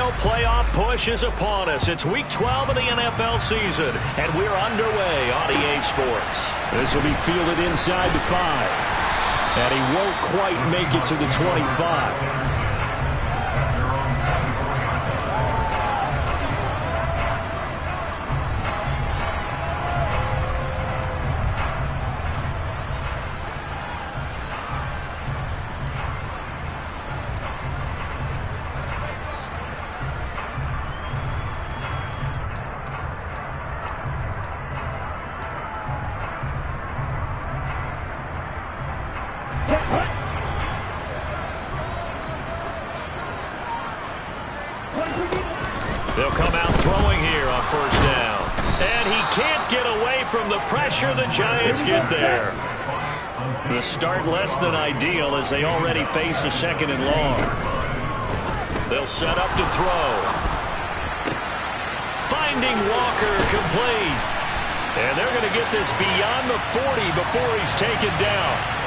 final playoff push is upon us. It's Week 12 of the NFL season, and we're underway on EA Sports. This will be fielded inside the 5. And he won't quite make it to the 25. They'll come out throwing here on first down. And he can't get away from the pressure. The Giants get there. The start less than ideal as they already face a second and long. They'll set up to throw. Finding Walker complete. And they're going to get this beyond the 40 before he's taken down.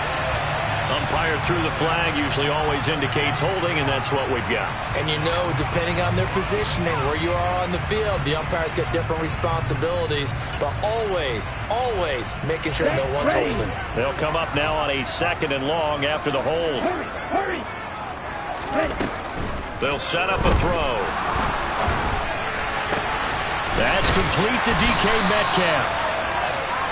Umpire threw the flag, usually always indicates holding, and that's what we've got. And you know, depending on their positioning, where you are on the field, the umpires get different responsibilities, but always making sure no one's holding. They'll come up now on a second and long after the hold. They'll set up a throw. That's complete to DK Metcalf.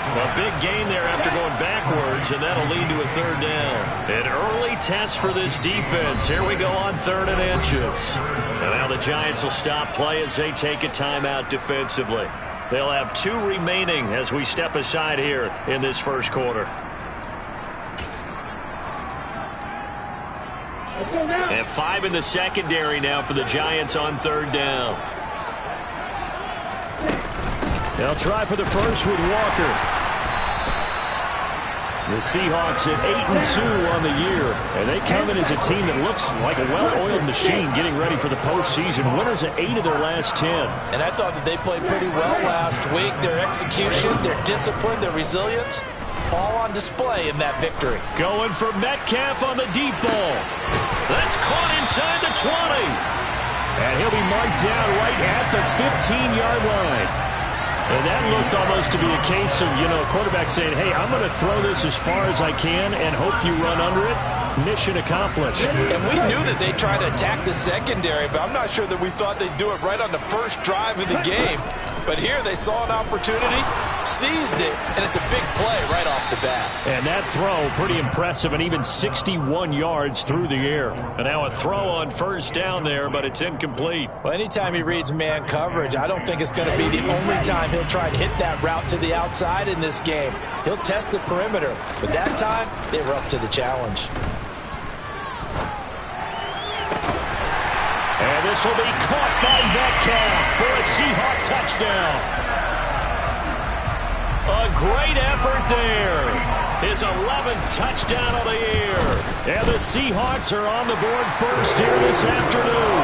A big gain there after going backwards, and that'll lead to a third down. An early test for this defense. Here we go on 3rd and inches. And now the Giants will stop play as they take a timeout defensively. They'll have 2 remaining as we step aside here in this first quarter. And 5 in the secondary now for the Giants on 3rd down. They'll try for the first with Walker. The Seahawks at 8-2 on the year, and they come in as a team that looks like a well-oiled machine getting ready for the postseason. Winners at 8 of their last 10. And I thought that they played pretty well last week. Their execution, their discipline, their resilience, all on display in that victory. Going for Metcalf on the deep ball. That's caught inside the 20. And he'll be marked down right at the 15-yard line. And that looked almost to be a case of, a quarterback saying, hey, I'm going to throw this as far as I can and hope you run under it. Mission accomplished. And we knew that they tried to attack the secondary, but I'm not sure that we thought they'd do it right on the first drive of the game. But here they saw an opportunity, seized it, and it's a big play right off the bat. And that throw, pretty impressive, and even 61 yards through the air. And now a throw on first down there, but it's incomplete. Well, anytime he reads man coverage, I don't think it's going to be the only time he'll try to hit that route to the outside in this game. He'll test the perimeter, but that time they were up to the challenge. And this will be caught by Metcalf for a Seahawk touchdown. A great effort there. His 11th touchdown of the year. And the Seahawks are on the board first here this afternoon.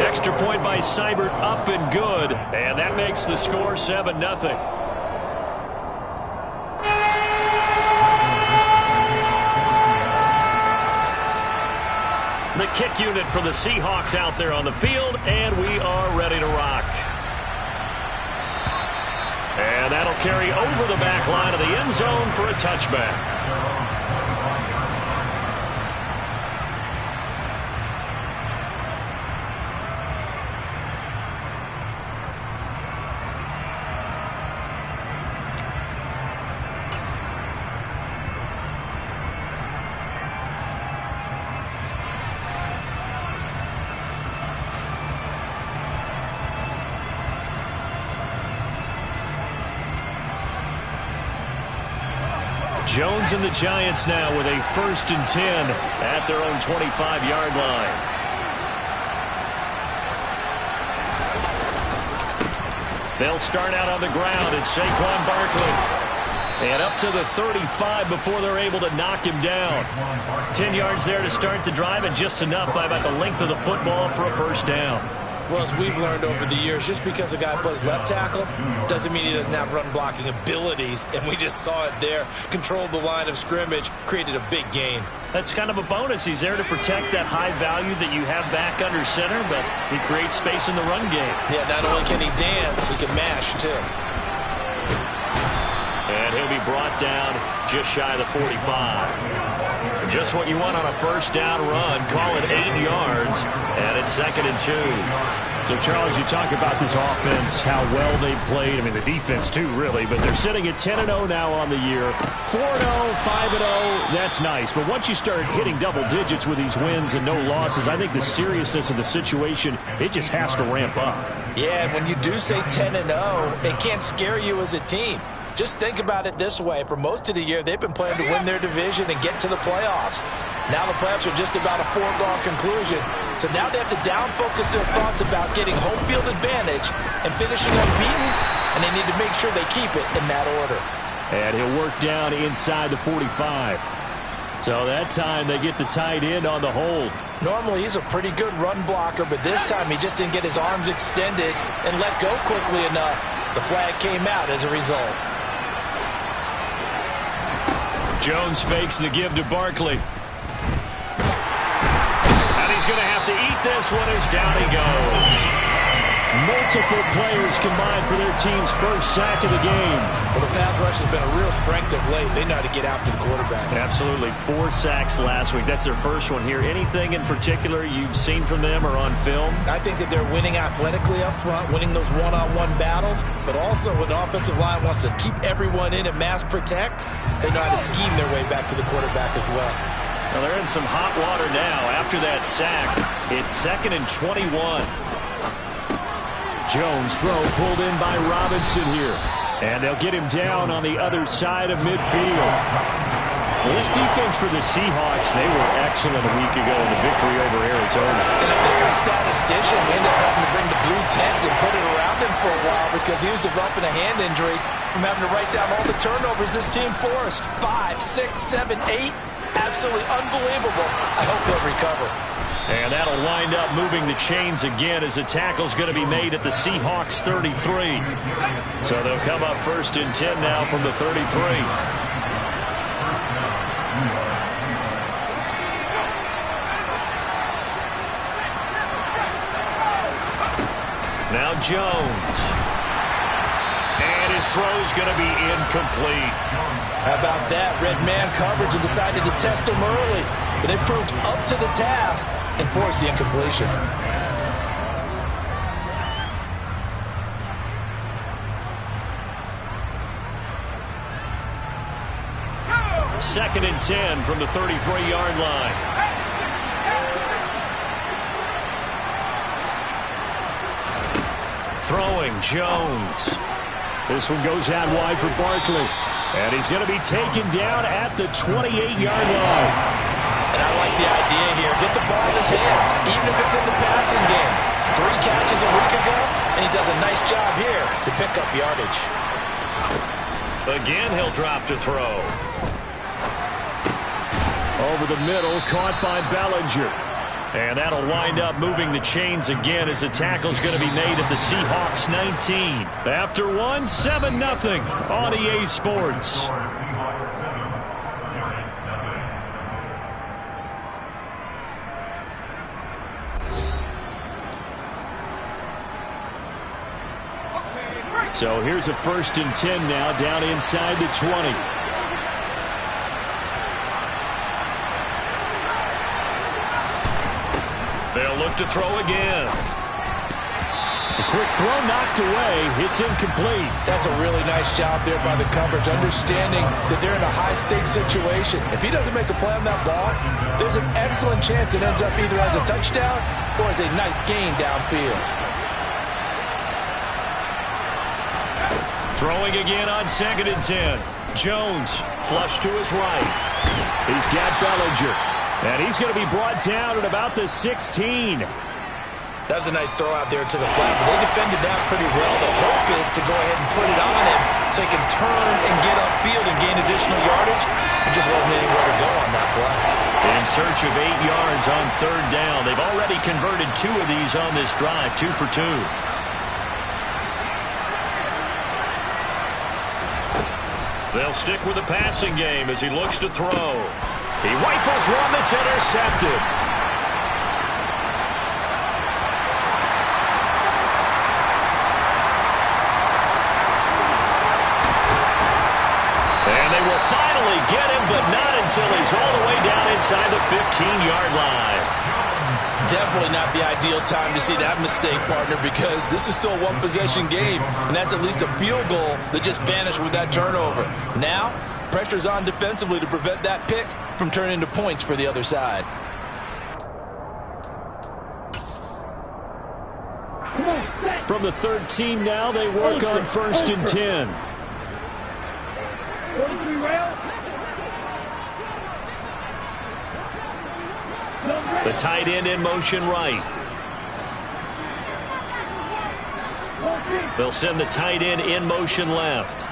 Extra point by Seibert up and good. And that makes the score 7-0. The kick unit for the Seahawks out there on the field, and we are ready to rock. And that'll carry over the back line of the end zone for a touchback. Jones and the Giants now with a 1st and 10 at their own 25-yard line. They'll start out on the ground. It's Saquon Barkley. And up to the 35 before they're able to knock him down. 10 yards there to start the drive, and just enough by about the length of the football for a first down. Well, as we've learned over the years, just because a guy plays left tackle doesn't mean he doesn't have run-blocking abilities, and we just saw it there. Controlled the line of scrimmage, created a big gain. That's kind of a bonus. He's there to protect that high value that you have back under center, but he creates space in the run game. Yeah, not only can he dance, he can mash, too. And he'll be brought down just shy of the 45. Just what you want on a first down run. Call it 8 yards, and it's 2nd and 2. So, Charles, you talk about this offense, how well they played. I mean, the defense, too, really. But they're sitting at 10-0 now on the year. 4-0, 5-0, that's nice. But once you start hitting double digits with these wins and no losses, I think the seriousness of the situation, it just has to ramp up. Yeah, and when you do say 10-0, it can't scare you as a team. Just think about it this way. For most of the year, they've been playing to win their division and get to the playoffs. Now the playoffs are just about a foregone conclusion. So now they have to down-focus their thoughts about getting home field advantage and finishing unbeaten, and they need to make sure they keep it in that order. And he'll work down inside the 45. So that time they get the tight end on the hold. Normally he's a pretty good run blocker, but this time he just didn't get his arms extended and let go quickly enough. The flag came out as a result. Jones fakes the give to Barkley. And he's going to have to eat this one as down he goes. Multiple players combined for their team's first sack of the game. Well, the pass rush has been a real strength of late. They know how to get after the quarterback. Absolutely. 4 sacks last week. That's their first one here. Anything in particular you've seen from them or on film? I think that they're winning athletically up front, winning those one-on-one battles, but also when the offensive line wants to keep everyone in and mass protect, they know how to scheme their way back to the quarterback as well. Well, they're in some hot water now. After that sack, it's 2nd and 21. Jones throw pulled in by Robinson here. And they'll get him down on the other side of midfield. Well, this defense for the Seahawks, they were excellent a week ago in the victory over Arizona. And I think our statistician ended up having to bring the blue tent and put it around him for a while because he was developing a hand injury from having to write down all the turnovers this team forced. 5, 6, 7, 8. Absolutely unbelievable. I hope they'll recover. And that'll wind up moving the chains again as the tackle's going to be made at the Seahawks 33. So they'll come up 1st and 10 now from the 33. Now Jones. And his throw's going to be incomplete. How about that? Red man coverage and decided to test him early. But they proved up to the task and forced the incompletion. Second and 10 from the 33-yard line. Throwing Jones. This one goes out wide for Barkley. And he's going to be taken down at the 28-yard line. And I like the idea here. Get the ball in his hands, even if it's in the passing game. 3 catches a week ago, and he does a nice job here to pick up yardage. Again, he'll drop to throw. Over the middle, caught by Bellinger. And that'll wind up moving the chains again as the tackle's going to be made at the Seahawks 19. After one, 7-0 on EA Sports. So here's a 1st and 10 now down inside the 20. They'll look to throw again. A quick throw knocked away. It's incomplete. That's a really nice job there by the coverage, understanding that they're in a high-stakes situation. If he doesn't make a play on that ball, there's an excellent chance it ends up either as a touchdown or as a nice gain downfield. Throwing again on 2nd and 10. Jones, flush to his right. He's got Bellinger. And he's going to be brought down at about the 16. That was a nice throw out there to the flat, but they defended that pretty well. The hope is to go ahead and put it on him so he can turn and get upfield and gain additional yardage. There just wasn't anywhere to go on that play. In search of 8 yards on 3rd down. They've already converted 2 of these on this drive, 2 for 2. They'll stick with the passing game as he looks to throw. He rifles one that's intercepted. And they will finally get him, but not until he's all the way down inside the 15-yard line. Definitely not the ideal time to see that mistake, partner, because this is still a one-possession game, and that's at least a field goal that just vanished with that turnover. Now, pressure's on defensively to prevent that pick from turning into points for the other side. From the 13 now, they work on 1st and 10. The tight end in motion right. They'll send the tight end in motion left.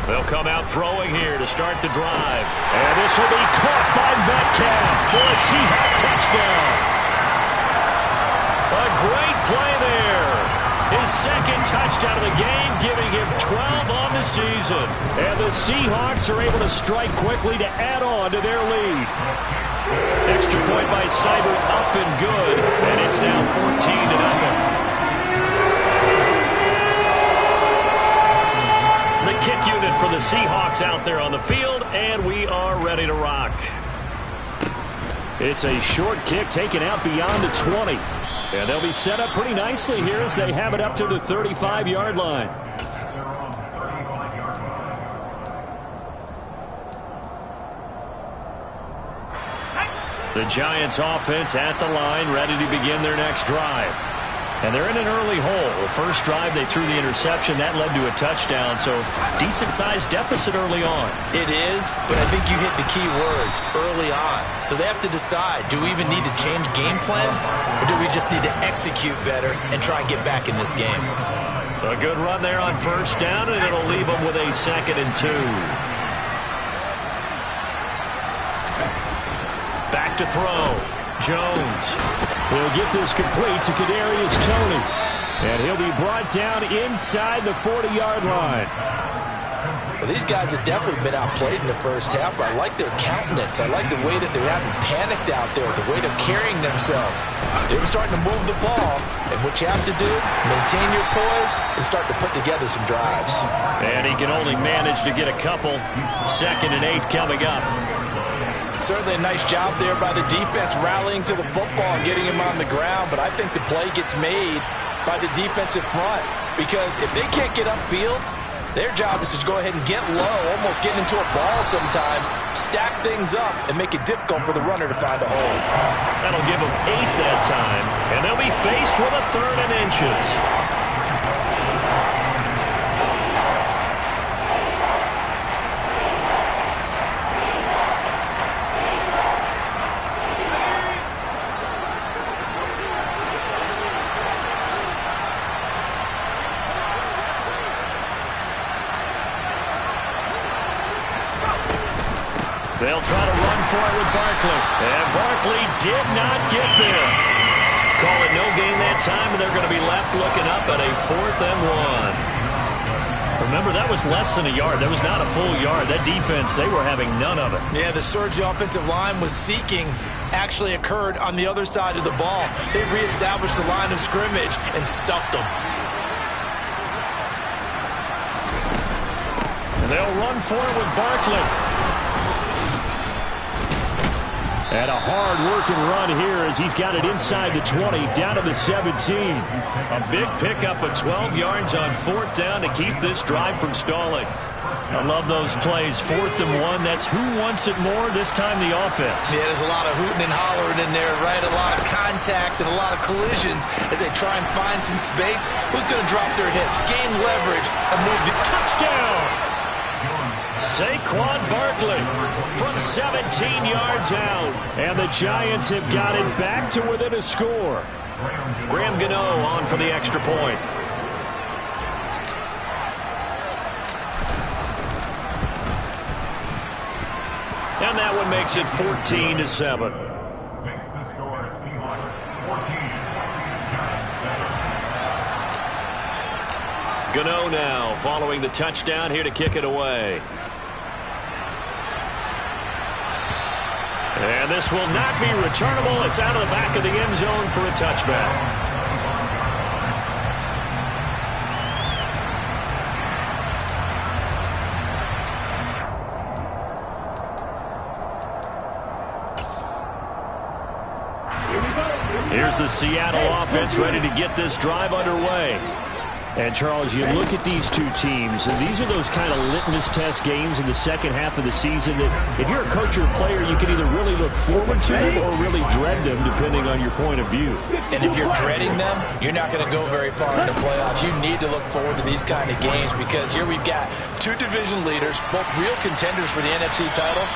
They'll come out throwing here to start the drive. And this will be caught by Metcalf for a Seahawks touchdown. A great play there. His second touchdown of the game, giving him 12 on the season. And the Seahawks are able to strike quickly to add on to their lead. Extra point by Seibert, up and good. And it's now 14-0. The kick unit for the Seahawks out there on the field, and we are ready to rock. It's a short kick taken out beyond the 20. And they'll be set up pretty nicely here as they have it up to the 35-yard line. The Giants offense at the line, ready to begin their next drive. And they're in an early hole. First drive, they threw the interception. That led to a touchdown, so decent-sized deficit early on. It is, but I think you hit the key words, early on. So they have to decide, do we even need to change game plan, or do we just need to execute better and try and get back in this game? A good run there on first down, and it'll leave them with a 2nd and 2. Back to throw. Jones. He'll get this complete to Kadarius Toney. And he'll be brought down inside the 40-yard line. Well, these guys have definitely been outplayed in the first half. I like their countenance. I like the way that they haven't panicked out there, the way they're carrying themselves. They're starting to move the ball. And what you have to do, maintain your poise and start to put together some drives. And he can only manage to get a couple. 2nd and 8 coming up. Certainly a nice job there by the defense rallying to the football and getting him on the ground, but I think the play gets made by the defensive front because if they can't get upfield, their job is to go ahead and get low, almost getting into a ball sometimes, stack things up, and make it difficult for the runner to find a hole. That'll give them 8 that time, and they'll be faced with a 3rd and inches. They'll try to run for it with Barkley. And Barkley did not get there. Call it no gain that time, and they're going to be left looking up at a 4th and 1. Remember, that was less than a yard. That was not a full yard. That defense, they were having none of it. Yeah, the surge the offensive line was seeking actually occurred on the other side of the ball. They reestablished the line of scrimmage and stuffed them. And they'll run for it with Barkley. And a hard-working run here as he's got it inside the 20, down to the 17. A big pickup of 12 yards on 4th down to keep this drive from stalling. I love those plays. 4th and 1, that's who wants it more, this time the offense. Yeah, there's a lot of hooting and hollering in there, right? A lot of contact and a lot of collisions as they try and find some space. Who's going to drop their hips, gain leverage, and move the touchdown? Saquon Barkley from 17 yards out. And the Giants have got it back to within a score. Graham Gano on for the extra point. And that one makes it 14-7. Gano now following the touchdown here to kick it away. And this will not be returnable. It's out of the back of the end zone for a touchback. Here's the Seattle offense ready to get this drive underway. And, Charles, you look at these two teams, and these are those kind of litmus test games in the second half of the season that if you're a coach or a player, you can either really look forward to them or really dread them, depending on your point of view. And if you're dreading them, you're not going to go very far in the playoffs. You need to look forward to these kind of games because here we've got two division leaders, both real contenders for the NFC title.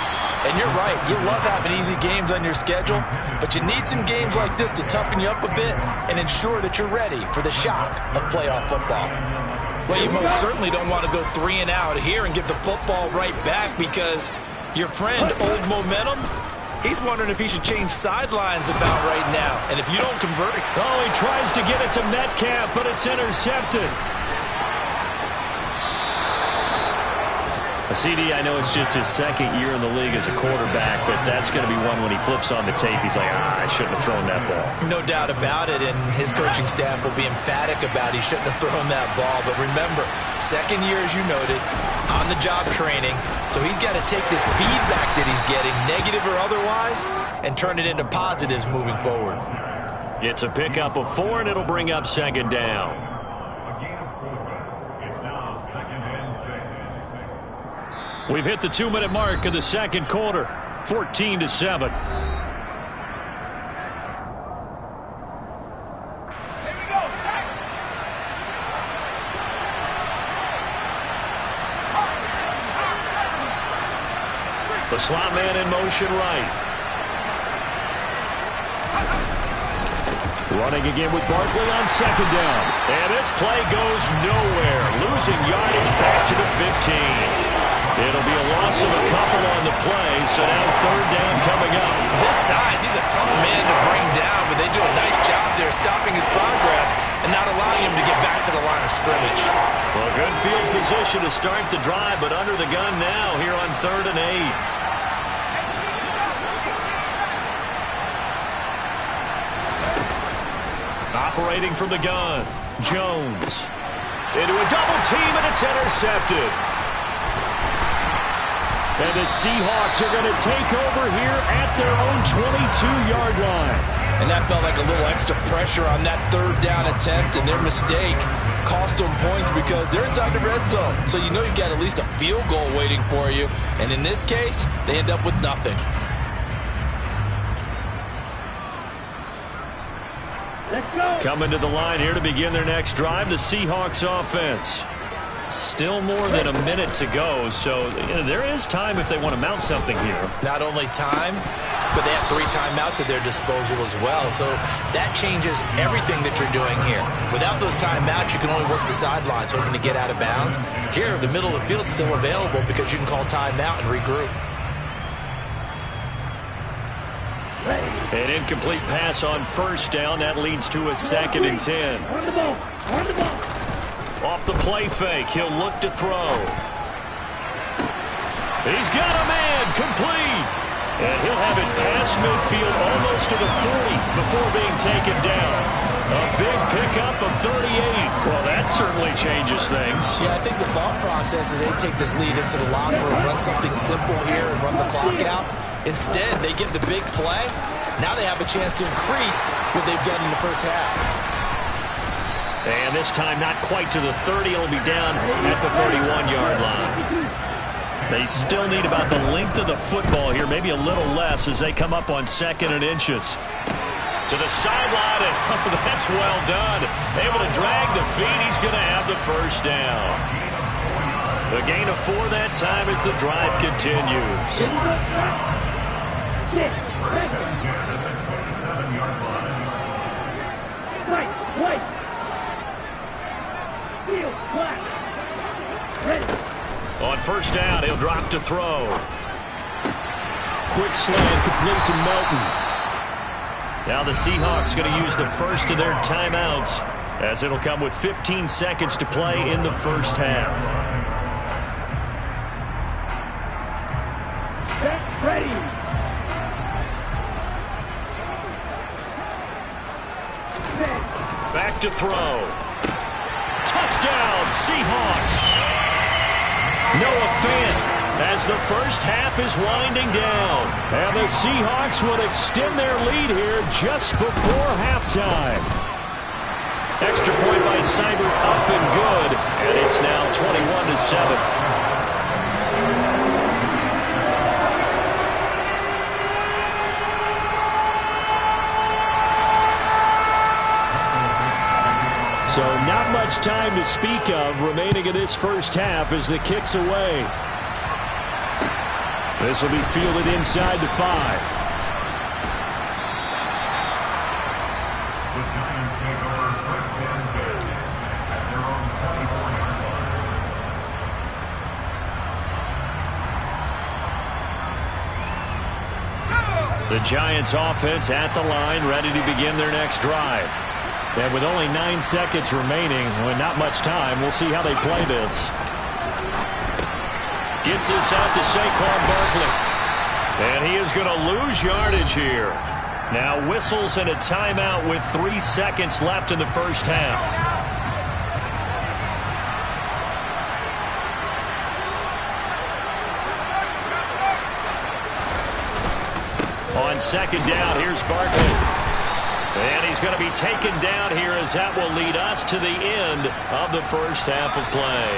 And you're right, you love having easy games on your schedule, but you need some games like this to toughen you up a bit and ensure that you're ready for the shock of playoff football. Well, you most certainly don't want to go 3 and out here and give the football right back because your friend, Old Momentum, he's wondering if he should change sidelines about right now. And if you don't convert... Oh, he tries to get it to Metcalf, but it's intercepted. CD, I know it's just his second year in the league as a quarterback, but that's going to be one when he flips on the tape. He's like, I shouldn't have thrown that ball. No doubt about it, and his coaching staff will be emphatic about he shouldn't have thrown that ball. But remember, second year, as you noted, on-the-job training, so he's got to take this feedback that he's getting, negative or otherwise, and turn it into positives moving forward. It's a pickup of 4, and it'll bring up second down. We've hit the 2-minute mark of the second quarter, 14-7. The slot man in motion right. Running again with Barkley on second down. And this play goes nowhere. Losing yardage back to the 15. It'll be a loss of a couple on the play, so now third down coming up. This size, he's a tough man to bring down, but they do a nice job there stopping his progress and not allowing him to get back to the line of scrimmage. Well, good field position to start the drive, but under the gun now here on 3rd and 8. Operating from the gun, Jones. Into a double team, and it's intercepted. And the Seahawks are going to take over here at their own 22-yard line. And that felt like a little extra pressure on that third down attempt, and their mistake cost them points because they're inside the red zone. So you know you've got at least a field goal waiting for you. And in this case, they end up with nothing. Coming to the line here to begin their next drive, the Seahawks offense. Still more than a minute to go, so there is time if they want to mount something here. Not only time, but they have 3 timeouts at their disposal as well, so that changes everything that you're doing here. Without those timeouts, you can only work the sidelines, hoping to get out of bounds. Here, the middle of the field is still available because you can call timeout and regroup. An incomplete pass on first down. That leads to a 2nd and 10. Off the play fake, he'll look to throw. He's got a man, complete. And he'll have it past midfield almost to the 40 before being taken down. A big pickup of 38. Well, that certainly changes things. Yeah, I think the thought process is they take this lead into the locker room, run something simple here and run the clock out. Instead, they get the big play. Now they have a chance to increase what they've done in the first half. And this time not quite to the 30. It'll be down at the 31-yard line. They still need about the length of the football here, maybe a little less as they come up on 2nd and inches. To the sideline, and oh, that's well done. Able to drag the feet. He's going to have the first down. The gain of 4 that time as the drive continues. On first down, he'll drop to throw. Quick slant complete to Melton. Now the Seahawks going to use the first of their timeouts as it'll come with 15 seconds to play in the first half. Ready. Back to throw. Touchdown, Seahawks. Noah Fant as the first half is winding down. And the Seahawks will extend their lead here just before halftime. Extra point by Seibert up and good, and it's now 21-7. So not much time to speak of remaining in this first half as the kick's away. This will be fielded inside the 5. The Giants offense at the line, ready to begin their next drive. And with only 9 seconds remaining, with not much time, we'll see how they play this. Gets this out to Saquon Barkley. And he is going to lose yardage here. Now whistles and a timeout with 3 seconds left in the first half. On second down, here's Barkley. And he's going to be taken down here as that will lead us to the end of the first half of play.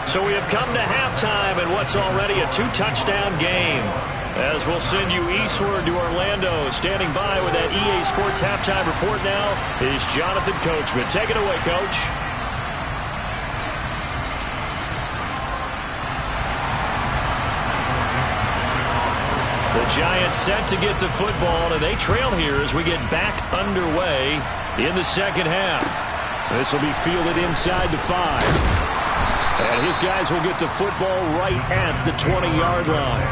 So we have come to halftime in what's already a 2-touchdown game. As we'll send you eastward to Orlando. Standing by with that EA Sports halftime report now is Jonathan Coachman. Take it away, Coach. The Giants set to get the football, and they trail here as we get back underway in the second half. This will be fielded inside the 5. And his guys will get the football right at the 20-yard line.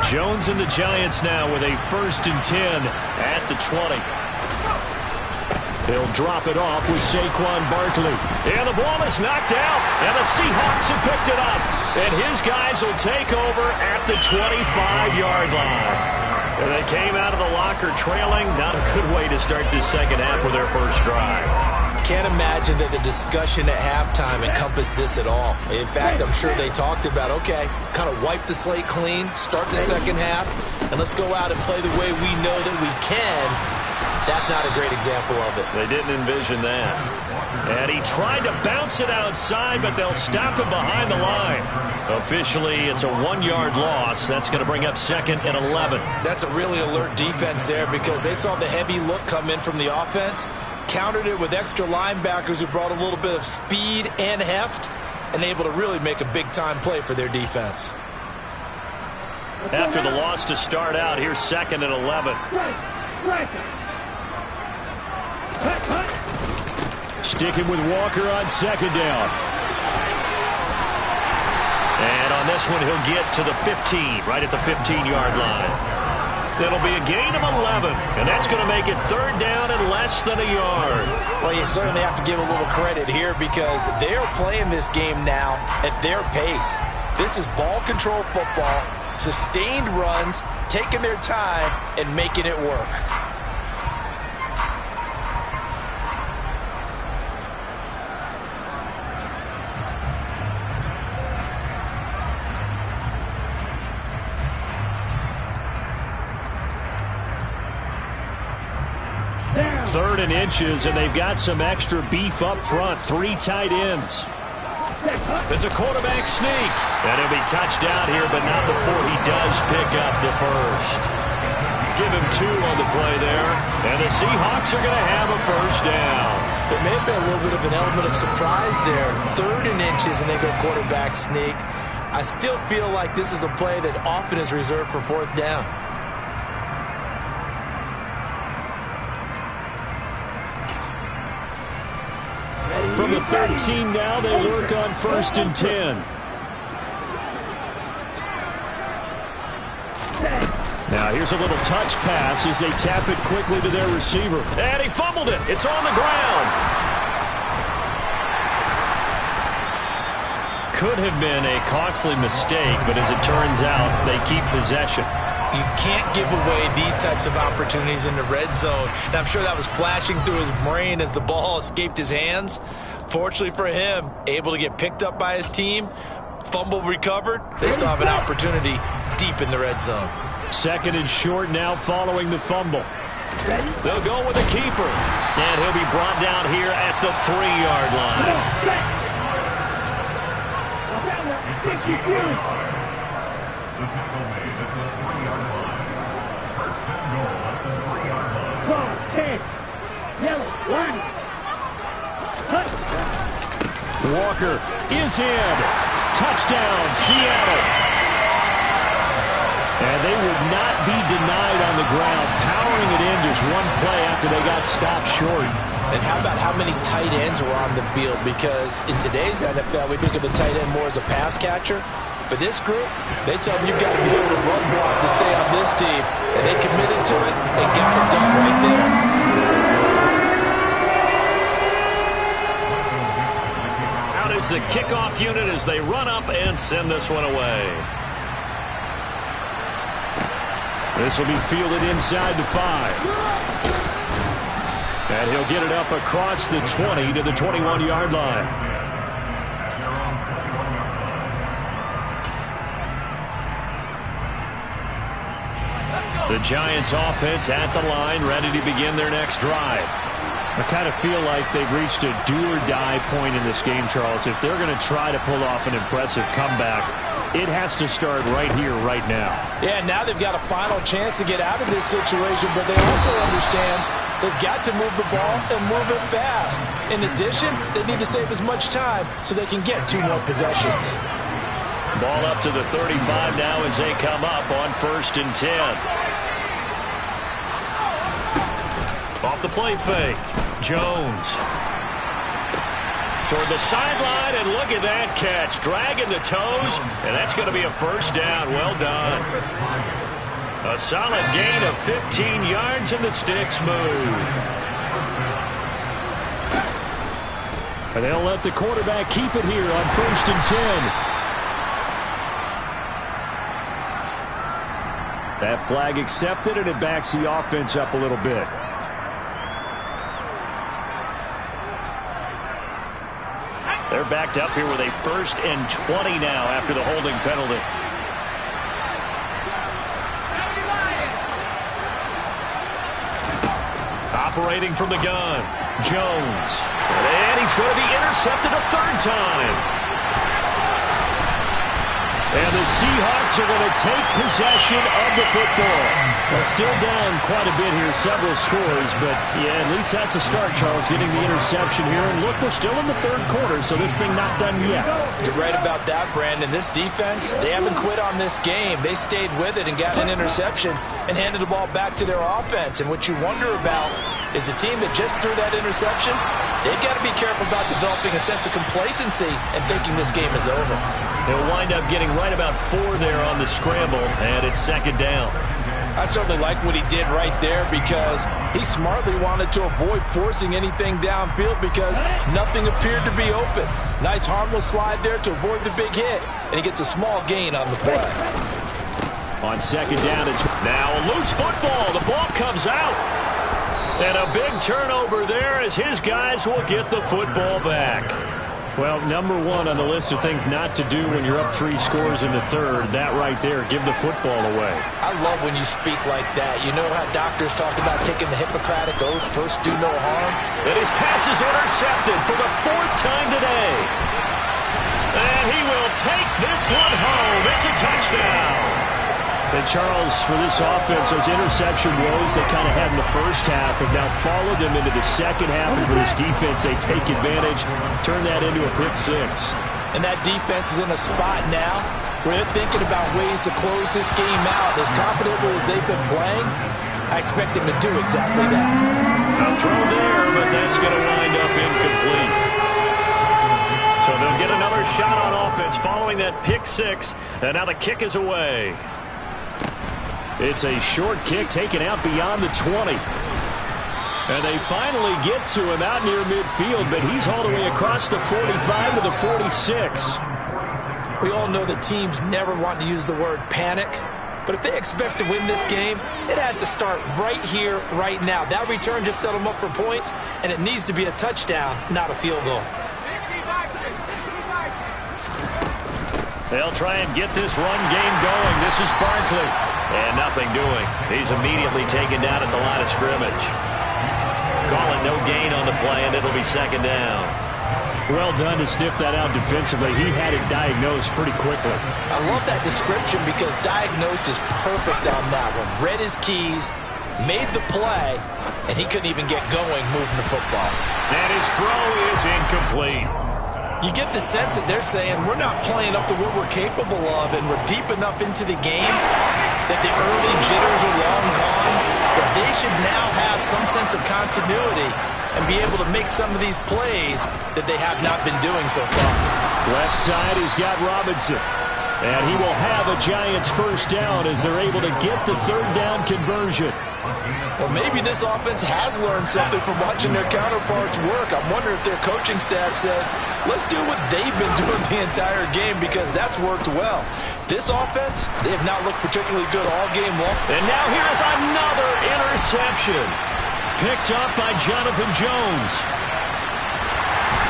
Jones and the Giants now with a 1st and 10 at the 20. He'll drop it off with Saquon Barkley. And the ball is knocked out, and the Seahawks have picked it up. And his guys will take over at the 25-yard line. And they came out of the locker trailing. Not a good way to start this second half with their first drive. Can't imagine that the discussion at halftime encompassed this at all. In fact, I'm sure they talked about, okay, kind of wipe the slate clean, start the second half, and let's go out and play the way we know that we can. That's not a great example of it. They didn't envision that. And he tried to bounce it outside, but they'll stop him behind the line. Officially, it's a 1-yard loss. That's going to bring up 2nd and 11. That's a really alert defense there because they saw the heavy look come in from the offense, countered it with extra linebackers who brought a little bit of speed and heft, and able to really make a big-time play for their defense. After the loss to start out, here's 2nd and 11. Sticking with Walker on 2nd down. And on this one, he'll get to the 15, right at the 15-yard line. It'll be a gain of 11, and that's going to make it 3rd down and less than a yard. Well, you certainly have to give a little credit here because they are playing this game now at their pace. This is ball control football, sustained runs, taking their time, and making it work. Third and inches, and they've got some extra beef up front. 3 tight ends. It's a quarterback sneak. And he'll be touched out here, but not before he does pick up the first. Give him 2 on the play there. And the Seahawks are going to have a first down. There may have been a little bit of an element of surprise there. 3rd and inches, and they go quarterback sneak. I still feel like this is a play that often is reserved for 4th down. From the 13 now, they work on 1st and 10. Now here's a little touch pass as they tap it quickly to their receiver. And he fumbled it. It's on the ground. Could have been a costly mistake, but as it turns out, they keep possession. You can't give away these types of opportunities in the red zone. And I'm sure that was flashing through his brain as the ball escaped his hands. Fortunately for him, able to get picked up by his team, fumble recovered. They still have an opportunity deep in the red zone. Second and short now following the fumble. They'll go with the keeper. And he'll be brought down here at the 3-yard line. Walker is in. Touchdown, Seattle. And they would not be denied on the ground, powering it in just one play after they got stopped short. And how about how many tight ends were on the field? Because in today's NFL, we think of the tight end more as a pass catcher. But this group, they tell them you've got to be able to run block to stay on this team. And they committed to it and got it done right there. Out is the kickoff unit as they run up and send this one away. This will be fielded inside the 5. And he'll get it up across the 20 to the 21-yard line. The Giants offense at the line, ready to begin their next drive. I kind of feel like they've reached a do-or-die point in this game, Charles. If they're going to try to pull off an impressive comeback, it has to start right here, right now. Yeah, now they've got a final chance to get out of this situation, but they also understand they've got to move the ball and move it fast. In addition, they need to save as much time so they can get 2 more possessions. Ball up to the 35 now as they come up on 1st and 10. Off the play fake. Jones. Toward the sideline, and look at that catch. Dragging the toes, and that's going to be a 1st down. Well done. A solid gain of 15 yards, and the sticks move. And they'll let the quarterback keep it here on 1st and 10. That flag accepted, and it backs the offense up a little bit. They're backed up here with a 1st and 20 now after the holding penalty. Operating from the gun, Jones. And he's going to be intercepted a 3rd time. And the Seahawks are going to take possession of the football. Well, still down quite a bit here, several scores, but yeah, at least that's a start, Charles, getting the interception here. And look, we're still in the 3rd quarter, so this thing not done yet. You're right about that, Brandon. This defense, they haven't quit on this game. They stayed with it and got an interception and handed the ball back to their offense. And what you wonder about is the team that just threw that interception, they've got to be careful about developing a sense of complacency and thinking this game is over. He'll wind up getting right about 4 there on the scramble, and it's 2nd down. I certainly like what he did right there because he smartly wanted to avoid forcing anything downfield because nothing appeared to be open. Nice harmless slide there to avoid the big hit, and he gets a small gain on the play. On 2nd down, it's now a loose football. The ball comes out. And a big turnover there as his guys will get the football back. Well, number 1 on the list of things not to do when you're up 3 scores in the 3rd, that right there, give the football away. I love when you speak like that. You know how doctors talk about taking the Hippocratic Oath, first do no harm? And his pass is intercepted for the 4th time today. And he will take this one home. It's a touchdown. And Charles, for this offense, those interception woes they kind of had in the first half have now followed them into the second half. And for this defense, they take advantage, turn that into a pick 6. And that defense is in a spot now where they're thinking about ways to close this game out. As confidently as they've been playing, I expect them to do exactly that. A throw there, but that's going to wind up incomplete. So they'll get another shot on offense following that pick 6. And now the kick is away. It's a short kick taken out beyond the 20. And they finally get to him out near midfield, but he's all the way across the 45 to the 46. We all know the teams never want to use the word panic, but if they expect to win this game, it has to start right here, right now. That return just set them up for points, and it needs to be a touchdown, not a field goal. They'll try and get this run game going. This is Barkley. And nothing doing. He's immediately taken down at the line of scrimmage. Calling no gain on the play, and it'll be second down. Well done to sniff that out defensively. He had it diagnosed pretty quickly. I love that description because diagnosed is perfect on that one. Read his keys, made the play, and he couldn't even get going moving the football. And his throw is incomplete. You get the sense that they're saying we're not playing up to what we're capable of, and we're deep enough into the game that the early jitters are long gone, that they should now have some sense of continuity and be able to make some of these plays that they have not been doing so far. Left side, he's got Robinson. And he will have a Giants first down as they're able to get the third down conversion. Well, maybe this offense has learned something from watching their counterparts work. I wonder if their coaching staff said, let's do what they've been doing the entire game because that's worked well. This offense, they have not looked particularly good all game long. And now here is another interception. Picked up by Jonathan Jones.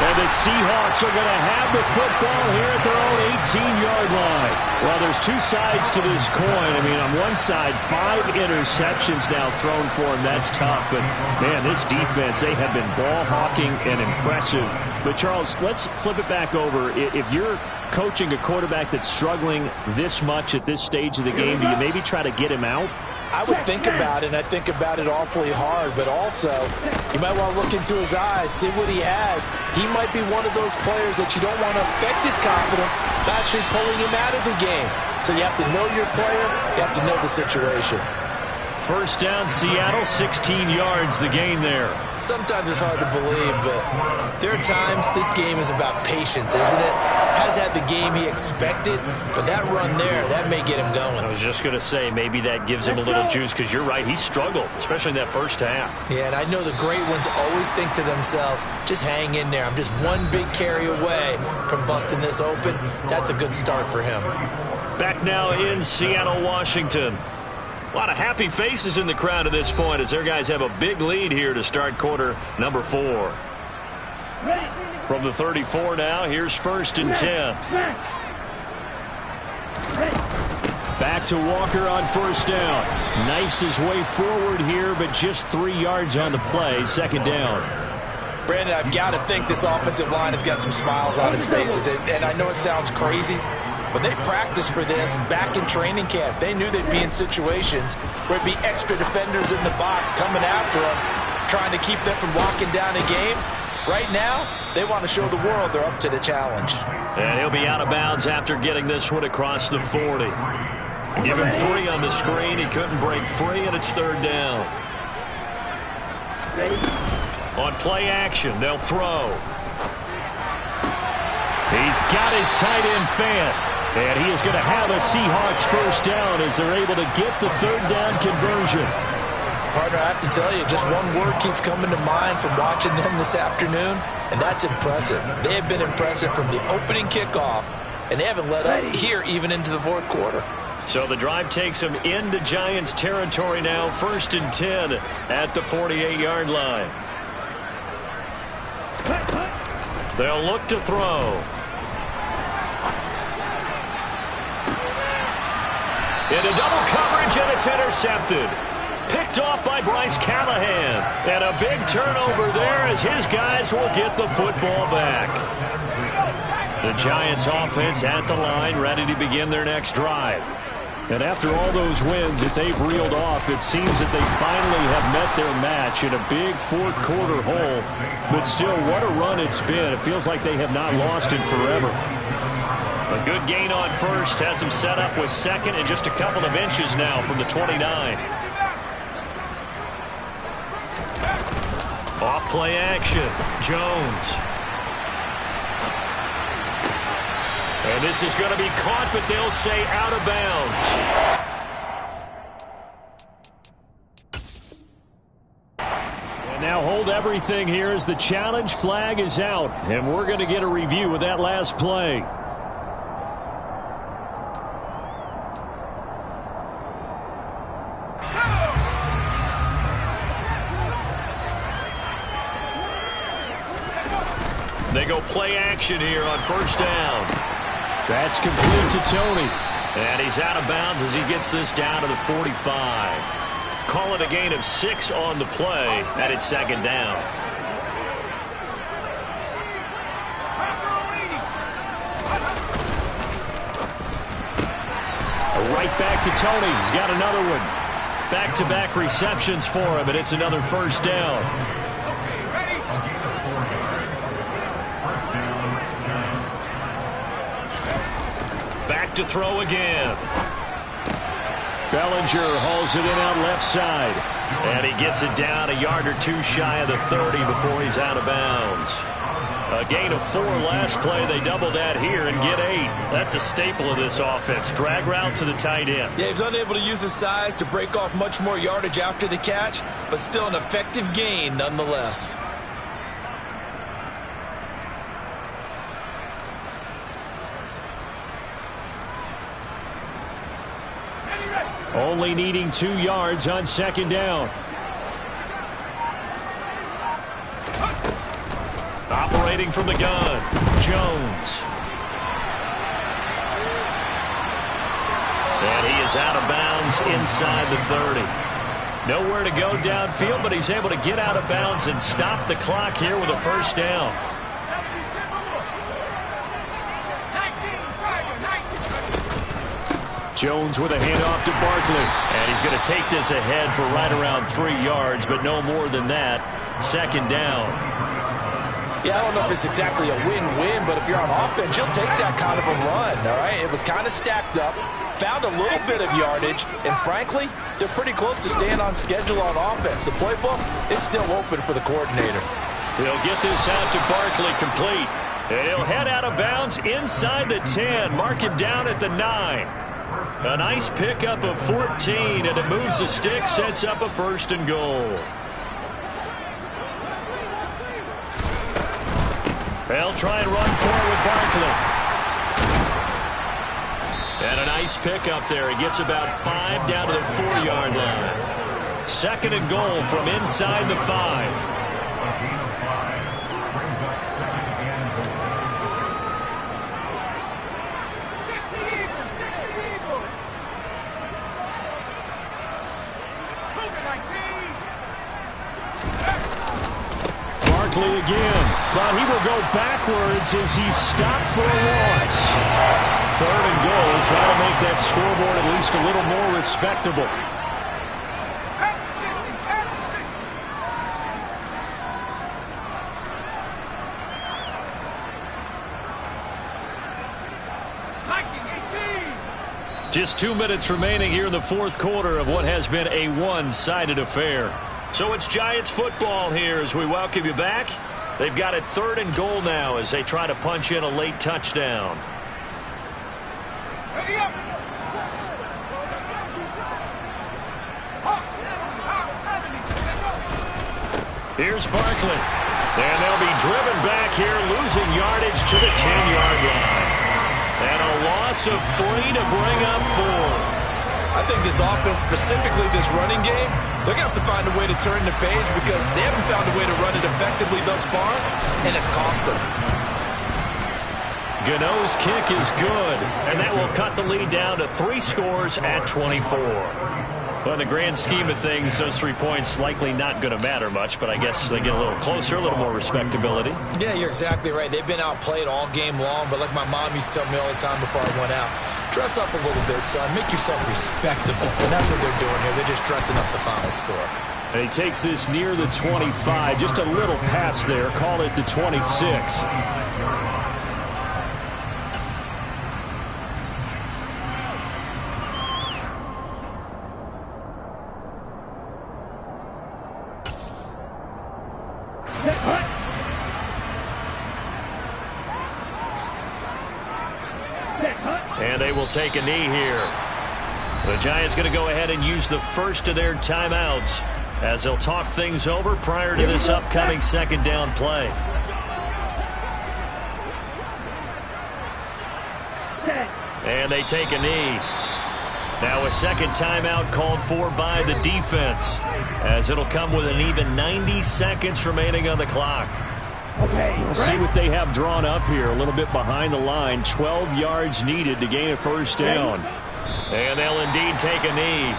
And the Seahawks are going to have the football here at their own 18-yard line. Well, there's two sides to this coin. I mean, on one side, 5 interceptions now thrown for him. That's tough. But, man, this defense, they have been ball hawking and impressive. But, Charles, let's flip it back over. If you're coaching a quarterback that's struggling this much at this stage of the game, do you maybe try to get him out? I would think about it, and I think about it awfully hard, but also you might want to look into his eyes, see what he has. He might be one of those players that you don't want to affect his confidence by actually pulling him out of the game. So you have to know your player, you have to know the situation. First down, Seattle, 16 yards, the gain there. Sometimes it's hard to believe, but there are times this game is about patience, isn't it? Has had the game he expected, but that run there, that may get him going. I was just going to say, maybe that gives him a little juice, because you're right, he struggled, especially in that first half. Yeah, and I know the great ones always think to themselves, just hang in there. I'm just one big carry away from busting this open. That's a good start for him. Back now in Seattle, Washington. A lot of happy faces in the crowd at this point as their guys have a big lead here to start quarter number 4. From the 34 now, here's 1st and 10. Back to Walker on first down. Knifes his way forward here, but just 3 yards on the play. Second down. Brandon, I've got to think this offensive line has got some smiles on its faces. And I know it sounds crazy, but they practiced for this back in training camp. They knew they'd be in situations where it'd be extra defenders in the box coming after them, trying to keep them from locking down a game. Right now, they want to show the world they're up to the challenge. And he'll be out of bounds after getting this one across the 40. Give him 3 on the screen. He couldn't break free, and it's third down. On play action, they'll throw. He's got his tight end fan. And he is going to have a Seahawks first down as they're able to get the third down conversion. Partner, I have to tell you, just one word keeps coming to mind from watching them this afternoon, and that's impressive. They have been impressive from the opening kickoff, and they haven't let up here even into the fourth quarter. So the drive takes them into Giants territory now, 1st and 10 at the 48-yard line. They'll look to throw. Into double coverage, and it's intercepted. Picked off by Bryce Callahan. And a big turnover there as his guys will get the football back. The Giants offense at the line, ready to begin their next drive. And after all those wins that they've reeled off, it seems that they finally have met their match in a big fourth quarter hole. But still, what a run it's been. It feels like they have not lost it forever. A good gain on first has them set up with second and just a couple of inches now from the 29. Off play action, Jones. And this is going to be caught, but they'll say out of bounds. now hold everything here as the challenge flag is out. And we're going to get a review of that last play. They go play action here on first down. That's complete to Tony. And he's out of bounds as he gets this down to the 45. Call it a gain of 6 on the play, and it's second down. Right back to Tony. He's got another one. Back-to-back receptions for him, and it's another first down. Back to throw again. Bellinger hauls it in out left side. And he gets it down a yard or two shy of the 30 before he's out of bounds. A gain of 4 last play. They double that here and get 8. That's a staple of this offense. Drag route to the tight end. Yeah, he's unable to use his size to break off much more yardage after the catch, but still an effective gain nonetheless. Only needing 2 yards on second down. Operating from the gun, Jones. And he is out of bounds inside the 30. Nowhere to go downfield, but he's able to get out of bounds and stop the clock here with a first down. Jones with a handoff to Barkley. And he's going to take this ahead for right around 3 yards, but no more than that. Second down. Yeah, I don't know if it's exactly a win-win, but if you're on offense, you'll take that kind of a run, all right? It was kind of stacked up, found a little bit of yardage, and frankly, they're pretty close to staying on schedule on offense. The playbook is still open for the coordinator. He'll get this out to Barkley complete. And he'll head out of bounds inside the 10. Mark him down at the 9. A nice pickup of 14, and it moves the stick, sets up a first and goal. They'll try and run forward with Barkley. And a nice pickup there. He gets about 5 down to the 4-yard line. Second and goal from inside the 5. Again, but he will go backwards as he's stopped for a loss. Third and goal, try to make that scoreboard at least a little more respectable. Just 2 minutes remaining here in the fourth quarter of what has been a one-sided affair. So it's Giants football here as we welcome you back. They've got it third and goal now as they try to punch in a late touchdown. Here's Barkley. And they'll be driven back here, losing yardage to the 10-yard line. And a loss of 3 to bring up 4. I think this offense, specifically this running game, they're going to have to find a way to turn the page because they haven't found a way to run it effectively thus far, and it's cost them. Gano's kick is good, and that will cut the lead down to 3 scores at 24. Well, in the grand scheme of things, those 3 points likely not going to matter much, but I guess they get a little closer, a little more respectability. Yeah, you're exactly right. They've been outplayed all game long, but like my mom used to tell me all the time before I went out, dress up a little bit, son. Make yourself respectable. And that's what they're doing here. They're just dressing up the final score. And he takes this near the 25. Just a little pass there. Call it the 26. And they will take a knee here. The Giants going to go ahead and use the first of their timeouts. as they'll talk things over prior to this upcoming second down play. And they take a knee. Now a second timeout called for by the defense, as it'll come with an even 90 seconds remaining on the clock. We'll see what they have drawn up here. A little bit behind the line. 12 yards needed to gain a first down. And they'll indeed take a knee.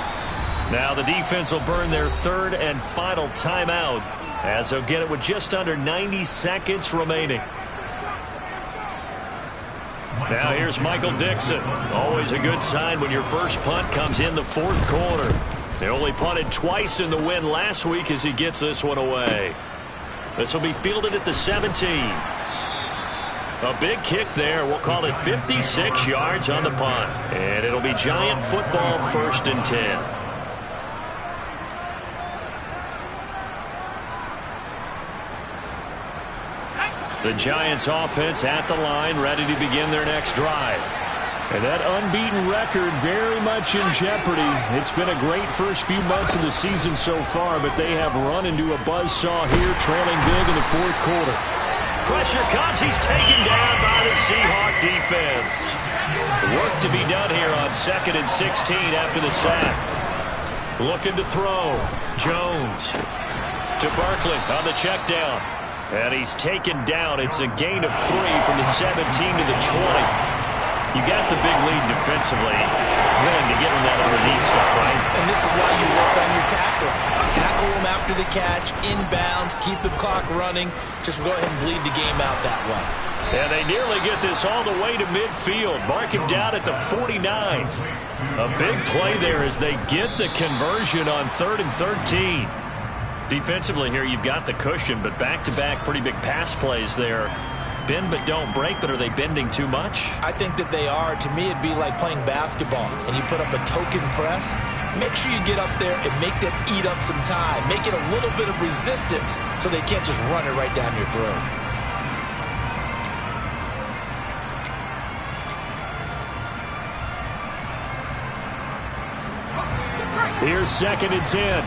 Now the defense will burn their third and final timeout, as they'll get it with just under 90 seconds remaining. Now here's Michael Dixon. Always a good sign when your first punt comes in the fourth quarter. They only punted twice in the win last week as he gets this one away. This will be fielded at the 17. A big kick there. We'll call it 56 yards on the punt. And it'll be Giant football, 1st and 10. The Giants offense at the line, ready to begin their next drive. And that unbeaten record very much in jeopardy. It's been a great first few months of the season so far, but they have run into a buzzsaw here, trailing big in the fourth quarter. Pressure comes. He's taken down by the Seahawk defense. Work to be done here on 2nd and 16 after the sack. Looking to throw. Jones to Barkley on the check down. And he's taken down. It's a gain of 3 from the 17 to the 20. You got the big lead defensively. Willing to get him that underneath stuff, right? And this is why you work on your tackling. Tackle him after the catch, inbounds, keep the clock running. Just go ahead and bleed the game out that way. And they nearly get this all the way to midfield. Mark him down at the 49. A big play there as they get the conversion on 3rd and 13. Defensively here, you've got the cushion, but back-to-back pretty big pass plays there. Bend but don't break, but are they bending too much? I think that they are. To me, it'd be like playing basketball, and you put up a token press. Make sure you get up there and make them eat up some time. Make it a little bit of resistance so they can't just run it right down your throat. Here's 2nd and 10.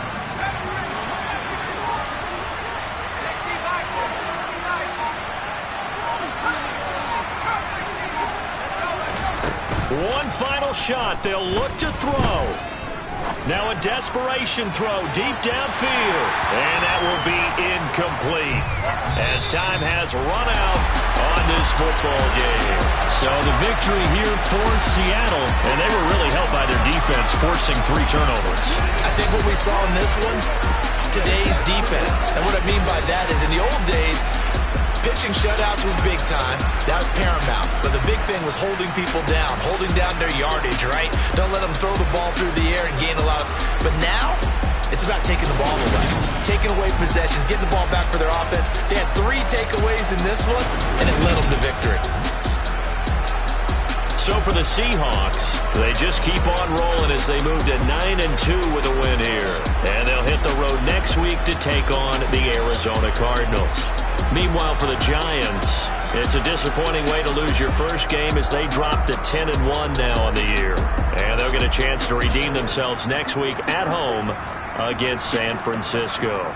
One final shot. They'll look to throw. Now a desperation throw deep downfield. And that will be incomplete, as time has run out on this football game. So the victory here for Seattle. And they were really helped by their defense, forcing 3 turnovers. I think what we saw in this one, today's defense. And what I mean by that is in the old days, pitching shutouts was big time. That was paramount. But the big thing was holding people down, holding down their yardage, right? Don't let them throw the ball through the air and gain a lot of... But now, it's about taking the ball away. Taking away possessions, getting the ball back for their offense. They had 3 takeaways in this one, and it led them to victory. So for the Seahawks, they just keep on rolling as they move to 9-2 with a win here. And they'll hit the road next week to take on the Arizona Cardinals. Meanwhile, for the Giants, it's a disappointing way to lose your first game as they drop to 10-1 now on the year. And they'll get a chance to redeem themselves next week at home against San Francisco.